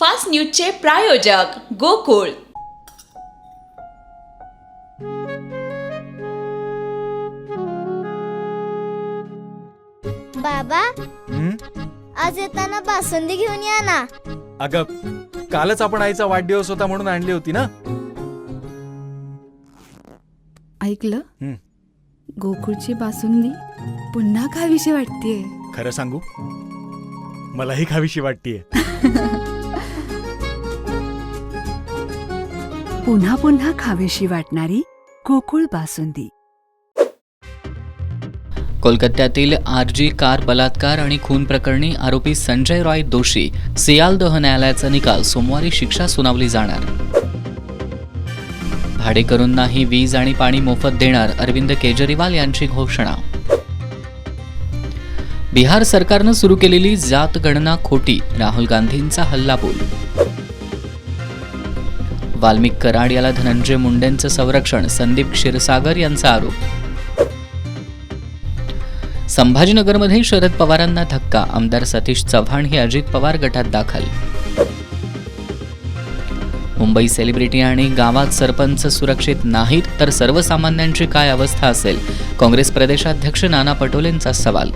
Fast न्यूजचे प्रायोजक गोकुळ. बाबा, आज येताना बासुंदी घेऊन या ना. अगं, कालच आपण आईचा वाढदिवस होता म्हणून आणली होती ना. ऐकलं, गोकुळची बासुंदी पुन्हा खावीशी वाटतेय. खरं सांगू, मलाही खावीशी वाटतेय. पुन्हा पुन्हा खावीशी वाटणारी गोकुळ बासुंदी. कोलकात्यातील आरजी कार बलात्कार आणि खून प्रकरणी आरोपी संजय रॉय दोषी सियालदह न्यायालयाचा निकाल सोमवारी शिक्षा सुनावली जाणार. भाडेकरूंनाही वीज आणि पाणी मोफत देणार, अरविंद केजरीवाल यांची घोषणा. बिहार सरकारनं सुरू केलेली जात गणना खोटी, राहुल गांधींचा हल्लाबोल. वाल्मिक कराड याला धनंजय मुंडेंचं संरक्षण, संदीप क्षीरसागर यांचा आरोप. संभाजीनगरमध्ये शरद पवारांना धक्का, आमदार सतीश चव्हाण हे अजित पवार गटात दाखल. मुंबई सेलिब्रिटी आणि गावात सरपंच सुरक्षित नाहीत तर सर्वसामान्यांची काय अवस्था असेल, काँग्रेस प्रदेशाध्यक्ष नाना पटोलेंचा सवाल.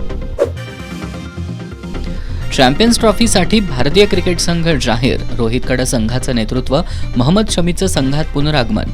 चॅम्पियन्स ट्रॉफीसाठी भारतीय क्रिकेट संघ जाहीर, रोहितकडे संघाचं नेतृत्व, मोहम्मद शमीचं संघात पुनरागमन.